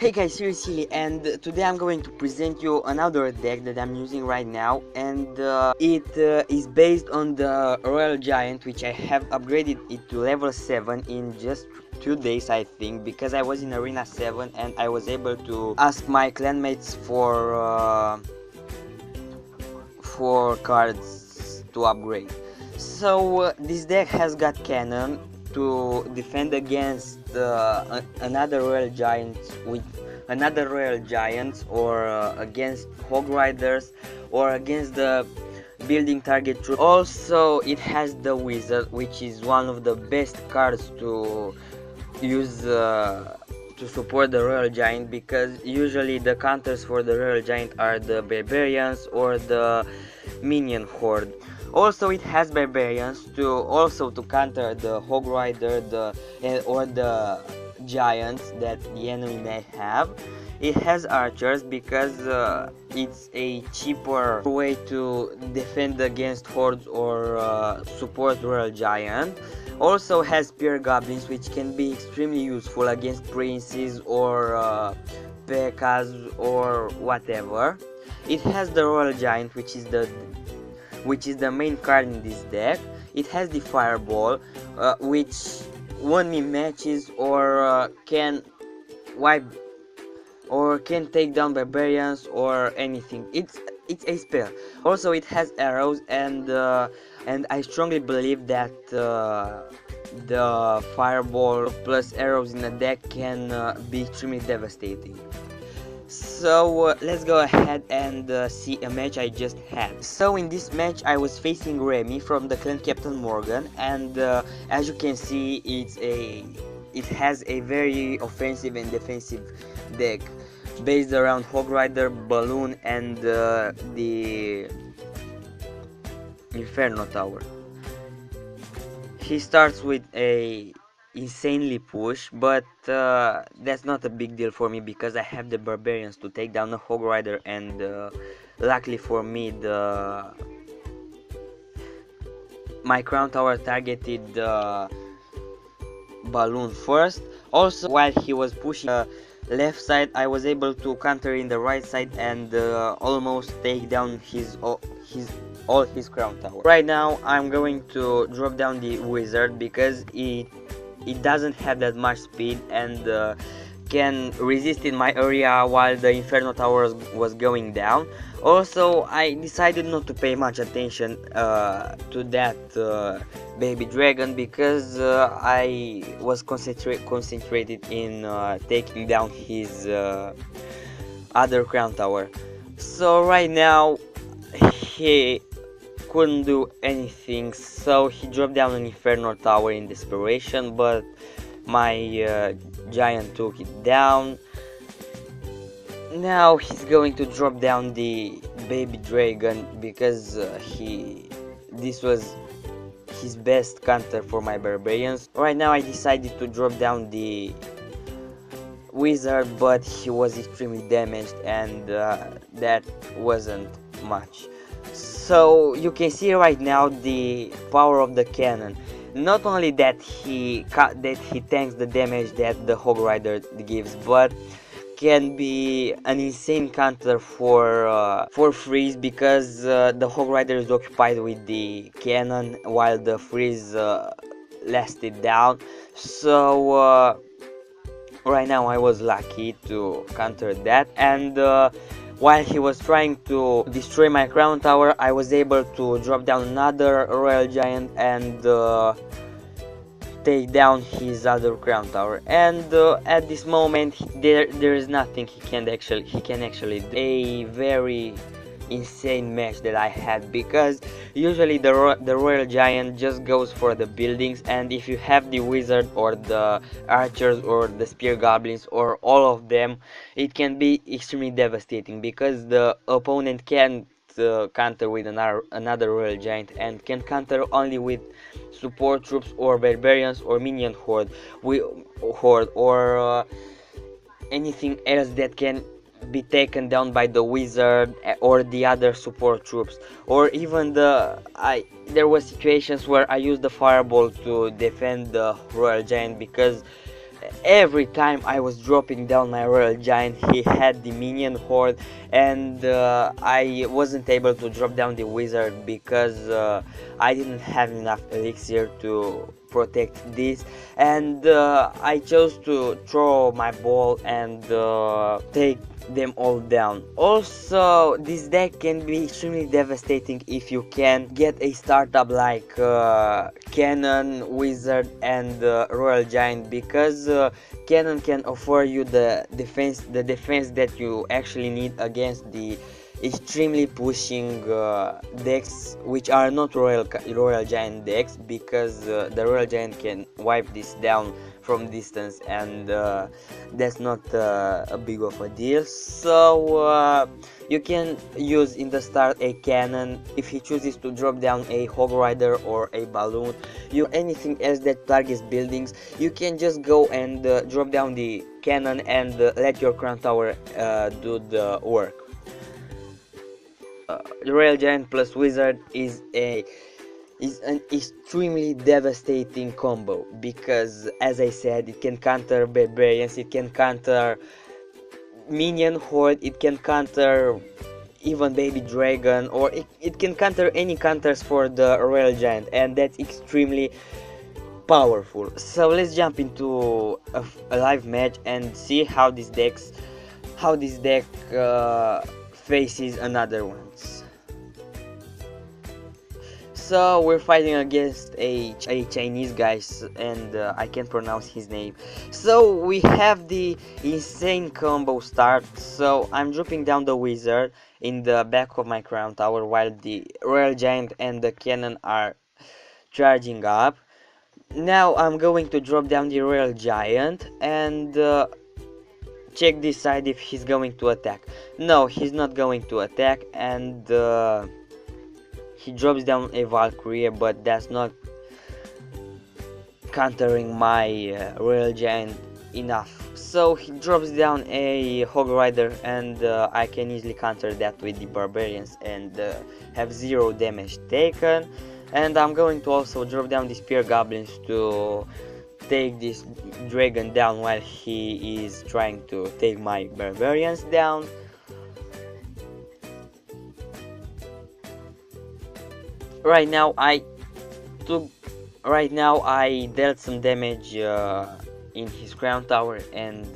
Hey guys, seriously, and today I'm going to present you another deck that I'm using right now, and it is based on the Royal Giant, which I have upgraded it to level 7 in just 2 days, I think, because I was in Arena 7 and I was able to ask my clanmates for cards to upgrade. So this deck has got cannon to defend against another Royal Giant with another Royal Giants, or against Hog Riders, or against the building target troops. Also, it has the Wizard, which is one of the best cards to use to support the Royal Giant, because usually the counters for the Royal Giant are the Barbarians or the Minion Horde. Also, it has Barbarians to counter the Hog Rider or the Giants that the enemy may have. It has Archers because it's a cheaper way to defend against hordes or support Royal Giant. Also has Spear Goblins, which can be extremely useful against Princes or P.E.K.K.A.s or whatever. It has the Royal Giant, which is the main card in this deck. It has the Fireball, which won me matches or can wipe or can take down Barbarians or anything. It's a spell. Also, it has arrows, and I strongly believe that the Fireball plus arrows in a deck can be extremely devastating. So let's go ahead and see a match I just had. So in this match I was facing Remy from the clan Captain Morgan, and as you can see, it has a very offensive and defensive deck based around Hog Rider, Balloon, and the Inferno Tower. He starts with a insanely push, but that's not a big deal for me because I have the Barbarians to take down the Hog Rider, and luckily for me my Crown Tower targeted the Balloon first. Also, while he was pushing left side, I was able to counter in the right side and almost take down all his Crown Tower. Right now I'm going to drop down the Wizard because it doesn't have that much speed and can resist in my area while the Inferno Tower was going down. Also, I decided not to pay much attention to that baby dragon because I was concentrated in taking down his other Crown Tower. So right now he couldn't do anything, so he dropped down an Inferno Tower in desperation, but my giant took it down. Now he's going to drop down the baby dragon because this was his best counter for my Barbarians. Right now I decided to drop down the Wizard, but he was extremely damaged, and that wasn't much. So you can see right now the power of the cannon. Not only that he tanks the damage that the Hog Rider gives, but can be an insane counter for freeze, because the Hog Rider is occupied with the cannon while the freeze lasted down. So right now I was lucky to counter that, and while he was trying to destroy my Crown Tower, I was able to drop down another Royal Giant and take down his other Crown Tower. And at this moment there is nothing he can actually do. A very insane match that I had, because usually the Royal Giant just goes for the buildings, and if you have the Wizard or the Archers or the Spear Goblins or all of them, it can be extremely devastating because the opponent can't counter with another Royal Giant, and can counter only with support troops or Barbarians or Minion Horde or anything else that can be taken down by the Wizard or the other support troops. Or even there were situations where I used the Fireball to defend the Royal Giant, because every time I was dropping down my Royal Giant, he had the minion horde, and I wasn't able to drop down the wizard because I didn't have enough elixir to protect this, and I chose to throw my ball and take them all down. Also, this deck can be extremely devastating if you can get a startup like Cannon, Wizard, and Royal Giant, because Cannon can offer you the defense that you actually need against the extremely pushing decks which are not Royal Giant decks, because the Royal Giant can wipe this down from distance, and that's not a big of a deal. So you can use in the start a cannon. If he chooses to drop down a hog rider or a balloon, anything else that targets buildings, you can just go and drop down the cannon and let your crown tower do the work. The Royal Giant plus Wizard is an extremely devastating combo, because, as I said, it can counter barbarians, it can counter minion horde, it can counter even baby dragon, or it can counter any counters for the Royal Giant, and that's extremely powerful. So let's jump into a live match and see how this deck faces another ones. So we're fighting against a Chinese guy, and I can't pronounce his name. So we have the insane combo start. So I'm dropping down the wizard in the back of my crown tower while the Royal Giant and the cannon are charging up. Now I'm going to drop down the Royal Giant and check this side if he's going to attack. No, he's not going to attack, and he drops down a Valkyrie, but that's not countering my Royal Giant enough. So he drops down a Hog Rider, and I can easily counter that with the Barbarians and have 0 damage taken. And I'm going to also drop down the Spear Goblins to take this dragon down while he is trying to take my Barbarians down. Right now I dealt some damage in his crown tower, and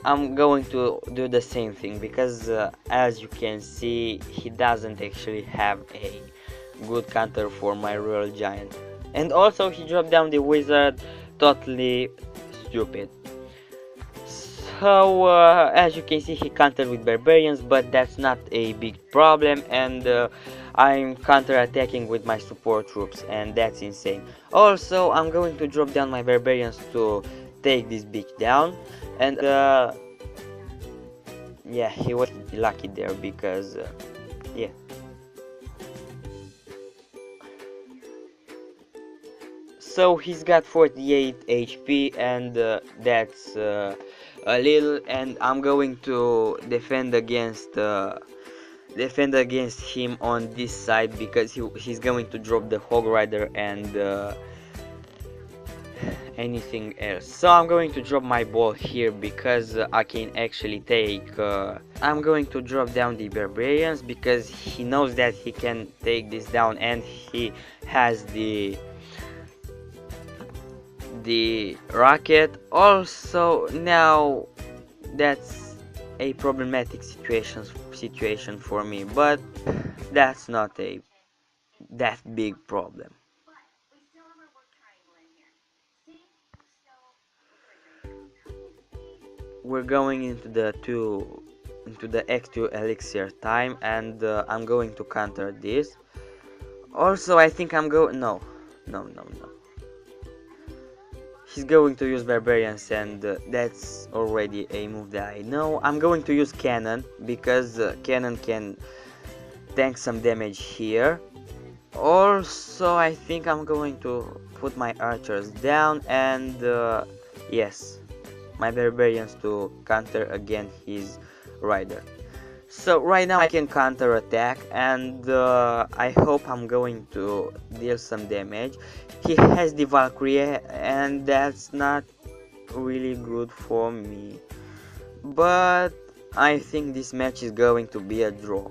I'm going to do the same thing, because as you can see, he doesn't actually have a good counter for my Royal Giant. And also he dropped down the wizard, totally stupid. So as you can see, he countered with barbarians, but that's not a big problem, and I'm counter attacking with my support troops, and that's insane. Also, I'm going to drop down my barbarians to take this bitch down, and yeah, he was lucky there, because yeah. So he's got 48 HP, and that's a little, and I'm going to defend against him on this side, because he's going to drop the Hog Rider and anything else. So I'm going to drop my ball here, because I can actually take I'm going to drop down the Barbarians, because he knows that he can take this down, and he has the rocket. Also, now that's a problematic situation for me, but that's not that big problem. We're going into the X2 elixir time, and I'm going to counter this. Also, I think I'm going no. He's going to use barbarians, and that's already a move that I know. I'm going to use cannon, because cannon can tank some damage here. Also, I think I'm going to put my archers down, and yes, my barbarians to counter again his rider. So right now I can counter attack, and I hope I'm going to deal some damage. He has the Valkyrie, and that's not really good for me. But I think this match is going to be a draw.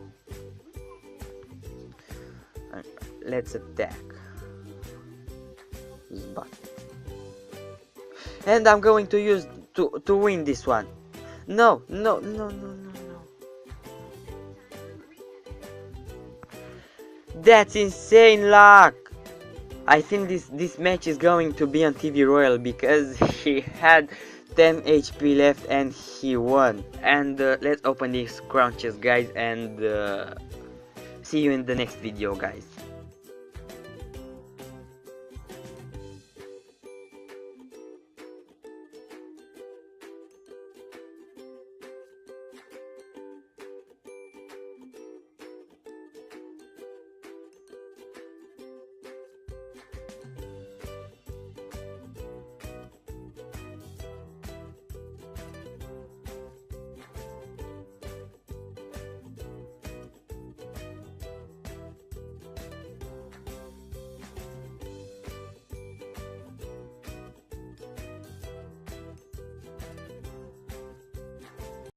Let's attack. Use button. And I'm going to use to win this one. No. That's insane luck. I think this match is going to be on TV Royale because he had 10 HP left and he won. And let's open these crown chest, guys, and see you in the next video, guys.